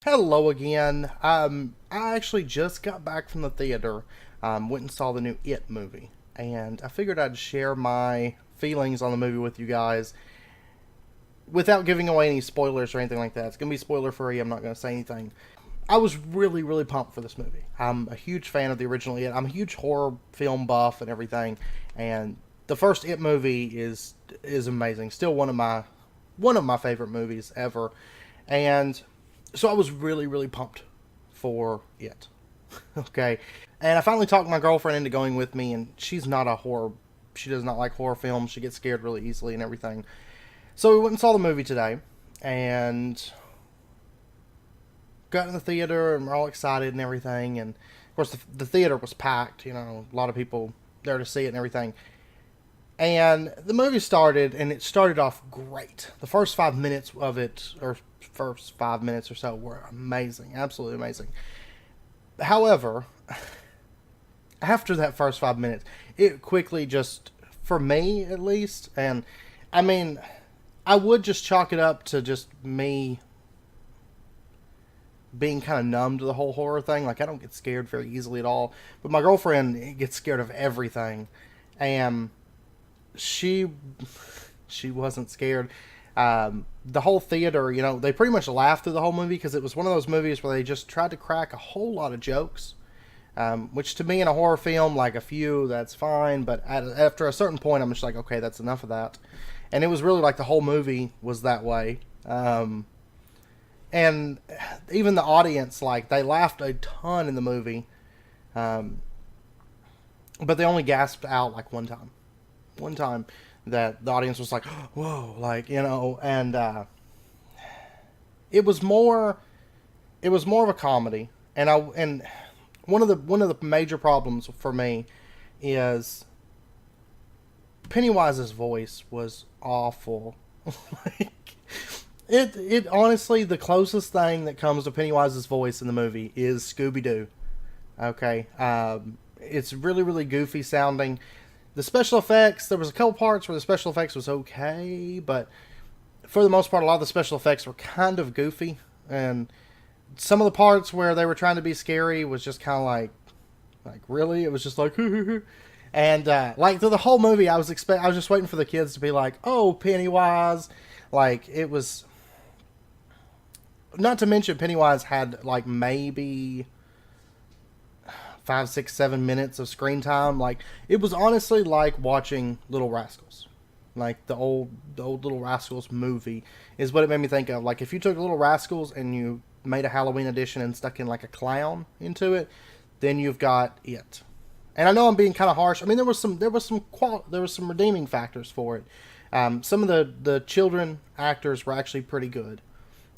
Hello again. I actually just got back from the theater. Went and saw the new It movie, and I figured I'd share my feelings on the movie with you guys without giving away any spoilers or anything like that. It's gonna be spoiler free. I'm not gonna say anything. I was really, really pumped for this movie. I'm a huge fan of the original It. I'm a huge horror film buff and everything, and the first It movie is amazing. Still one of my favorite movies ever, and so I was really, really pumped for it. Okay. And I finally talked my girlfriend into going with me, and she's not a horror. She does not like horror films. She gets scared really easily and everything. So we went and saw the movie today, and got in the theater, and we're all excited and everything. And of course, the theater was packed. A lot of people there to see it and everything. And the movie started, and it started off great. The first 5 minutes of it, or first 5 minutes or so, were amazing, absolutely amazing. However, after that first 5 minutes, it quickly just, for me at least, and I mean, I would just chalk it up to just me being kind of numb to the whole horror thing. Like, I don't get scared very easily at all, but my girlfriend gets scared of everything, and she she wasn't scared. The whole theater, they pretty much laughed through the whole movie because it was one of those movies where they just tried to crack a whole lot of jokes. Which to me in a horror film, like a few, that's fine, but after a certain point, I'm just like, okay, that's enough of that. And it was really like the whole movie was that way. And even the audience, like, they laughed a ton in the movie, um, but they only gasped out like one time that the audience was like, whoa, like, and it was more of a comedy. And one of the major problems for me is Pennywise's voice was awful. Like, it honestly, the closest thing that comes to Pennywise's voice in the movie is Scooby Doo. Okay, it's really, really goofy sounding. The special effects, there was a couple parts where the special effects was okay, but for the most part, a lot of the special effects were kind of goofy, and some of the parts where they were trying to be scary was just kind of like really, it was just like, and like through the whole movie, I was just waiting for the kids to be like, "Oh, Pennywise," like it was. Not to mention, Pennywise had like maybe 5, 6, 7 minutes of screen time. Like, it was honestly like watching Little Rascals. Like the old Little Rascals movie is what it made me think of. Like, if you took Little Rascals and you made a Halloween edition and stuck in like a clown into it, then you've got it. And I know I'm being kind of harsh. I mean, there was some redeeming factors for it. Some of the children actors were actually pretty good.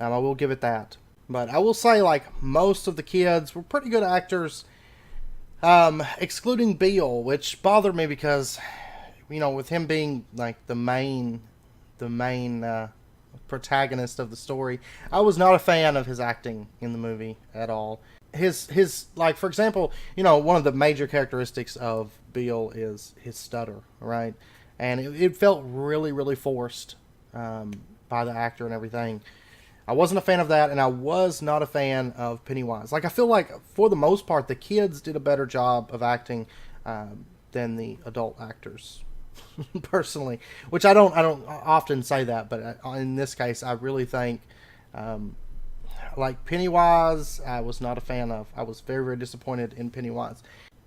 I will give it that. But I will say, like, most of the kids were pretty good actors, excluding Beale, which bothered me because, with him being like the main protagonist of the story, I was not a fan of his acting in the movie at all. His like, for example, one of the major characteristics of Beale is his stutter, right? And it felt really, really forced, by the actor and everything. I wasn't a fan of that, and I was not a fan of Pennywise. Like, I feel like, for the most part, the kids did a better job of acting, than the adult actors, personally. Which I don't often say that, but in this case, I really think, um, like, Pennywise, I was not a fan of. I was very, very disappointed in Pennywise.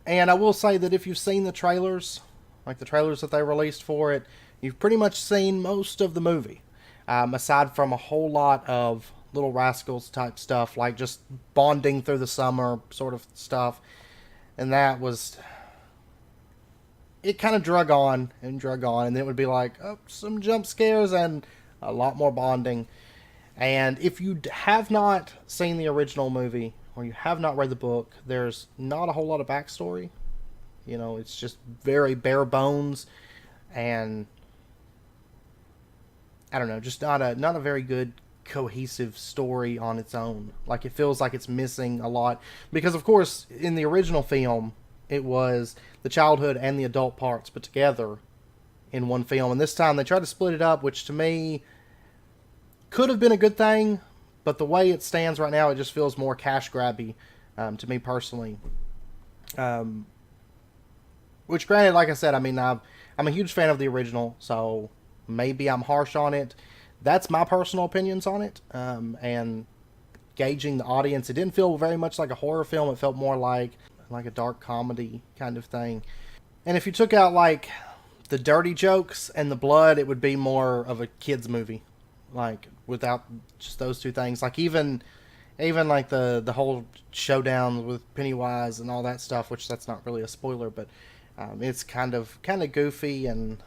And I will say that if you've seen the trailers, like the trailers that they released for it, you've pretty much seen most of the movie, aside from a whole lot of Little Rascals type stuff, like just bonding through the summer sort of stuff. And that was, it kind of drug on and drug on, and then it would be like, oh, some jump scares and a lot more bonding. And if you have not seen the original movie or you have not read the book, there's not a whole lot of backstory. It's just very bare bones, and I don't know, just not a very good cohesive story on its own. Like, it feels like it's missing a lot because, of course, in the original film, it was the childhood and the adult parts put together in one film, and this time they tried to split it up, which to me could have been a good thing, But the way it stands right now, it just feels more cash grabby to me personally. Um, which, granted, like I said, I mean, I'm a huge fan of the original, so maybe I'm harsh on it. That's my personal opinions on it. And gauging the audience, it didn't feel very much like a horror film. It felt more like a dark comedy kind of thing. And if you took out like the dirty jokes and the blood, it would be more of a kids movie. Like without just those two things. Like even like the whole showdown with Pennywise and all that stuff, which that's not really a spoiler, but it's kind of goofy and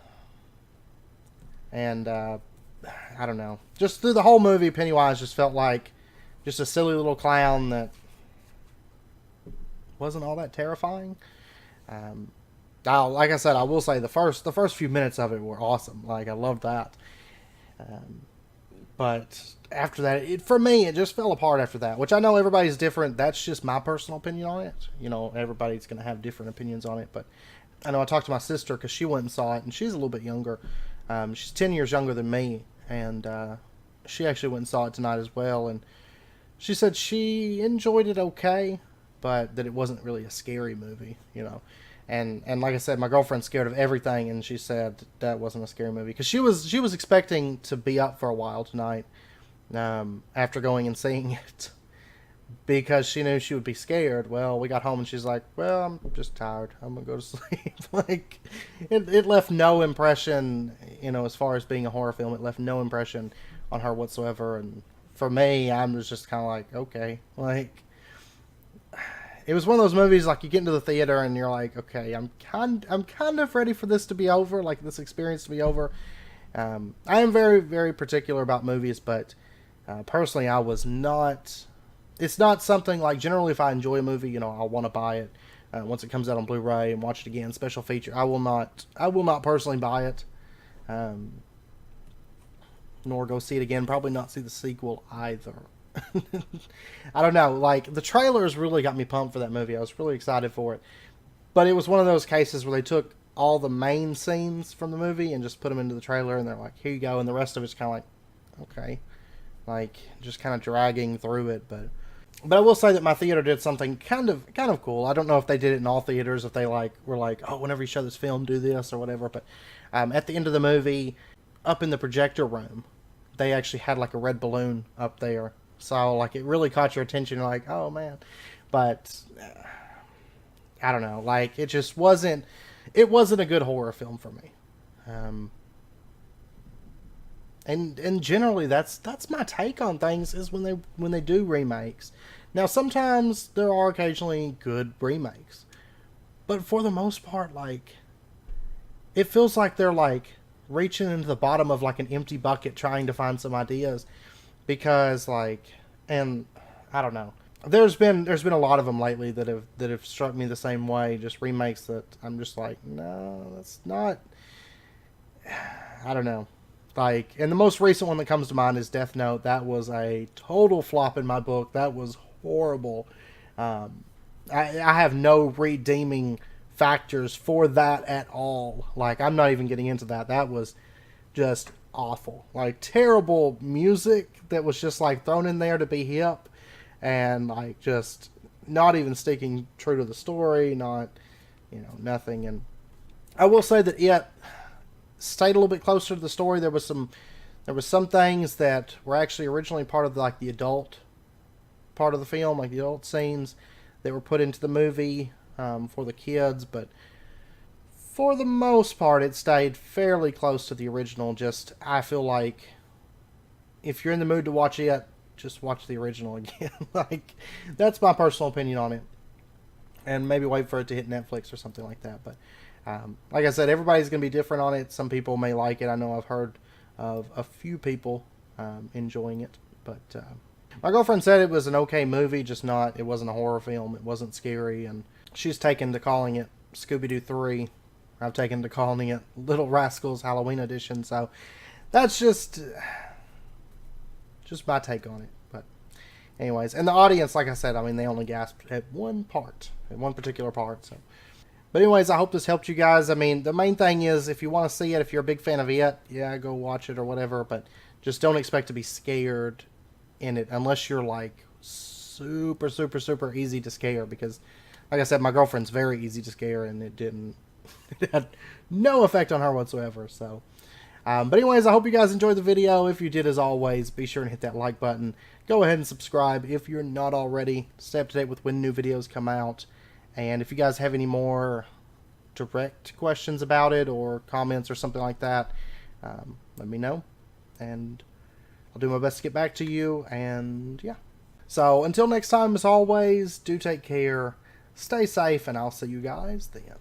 I don't know. Just through the whole movie, Pennywise just felt like just a silly little clown that wasn't all that terrifying. Like I said, I will say the first few minutes of it were awesome. Like I loved that. But after that, for me, it just fell apart after that. Which I know everybody's different. That's just my personal opinion on it. You know, everybody's going to have different opinions on it. But I know I talked to my sister because she went and saw it, and she's a little bit younger. She's 10 years younger than me, and she actually went and saw it tonight as well. And she said she enjoyed it okay, but that it wasn't really a scary movie, you know. And like I said, my girlfriend's scared of everything, and she said that wasn't a scary movie because she was expecting to be up for a while tonight after going and seeing it because she knew she would be scared. Well, we got home and she's like, "Well, I'm just tired. I'm gonna go to sleep." Like it left no impression, you know, as far as being a horror film. It left no impression on her whatsoever. And for me, I was just kind of like, okay, like. It was one of those movies like you get into the theater and you're like, okay, I'm kind of ready for this to be over, like this experience to be over. I am very, very particular about movies, but personally, I was not. It's not something like generally if I enjoy a movie, you know, I'll want to buy it once it comes out on Blu-ray and watch it again, special feature. I will not personally buy it, nor go see it again. Probably not see the sequel either. I don't know. Like the trailers really got me pumped for that movie. I was really excited for it, but it was one of those cases where they took all the main scenes from the movie and just put them into the trailer, and they're like, "Here you go," and the rest of it's kind of like, okay, like just kind of dragging through it. But I will say that my theater did something kind of cool. I don't know if they did it in all theaters, if they like were like, "Oh, whenever you show this film, do this" or whatever. But at the end of the movie, up in the projector room, they actually had like a red balloon up there. So, like, it really caught your attention. You're like, oh, man. But, I don't know. Like, it just wasn't... It wasn't a good horror film for me. And generally, that's my take on things, is when they do remakes. Now, sometimes there are occasionally good remakes. But for the most part, like... It feels like they're, like, reaching into the bottom of, like, an empty bucket trying to find some ideas. Because like, and I don't know. There's been a lot of them lately that have struck me the same way. Just remakes that I'm just like, no, that's not. I don't know. Like, and the most recent one that comes to mind is Death Note. That was a total flop in my book. That was horrible. I have no redeeming factors for that at all. Like, I'm not even getting into that. That was just awful. Like terrible music that was just like thrown in there to be hip, and like just not even sticking true to the story, not, you know, nothing. And I will say that it stayed a little bit closer to the story. There was some things that were actually originally part of like the adult part of the film, like the adult scenes that were put into the movie for the kids, but for the most part, it stayed fairly close to the original. Just, I feel like if you're in the mood to watch it, just watch the original again. Like, that's my personal opinion on it. And maybe wait for it to hit Netflix or something like that. But, like I said, everybody's going to be different on it. Some people may like it. I know I've heard of a few people enjoying it. But my girlfriend said it was an okay movie, just not, it wasn't a horror film. It wasn't scary. And she's taken to calling it Scooby-Doo 3. I've taken to calling it Little Rascals Halloween Edition, so that's just my take on it. But anyways, and the audience, like I said, I mean, they only gasped at one particular part. So, but anyways, I hope this helped you guys. I mean, the main thing is, if you want to see it, if you're a big fan of it, yeah, go watch it or whatever, but just don't expect to be scared in it unless you're like super easy to scare, because like I said, my girlfriend's very easy to scare, and it had no effect on her whatsoever. So but anyways, I hope you guys enjoyed the video. If you did, as always, be sure and hit that like button. Go ahead and subscribe if you're not already. Stay up to date with when new videos come out. And if you guys have any more direct questions about it or comments or something like that, let me know. And I'll do my best to get back to you. And yeah. So until next time, as always, do take care. Stay safe, and I'll see you guys then.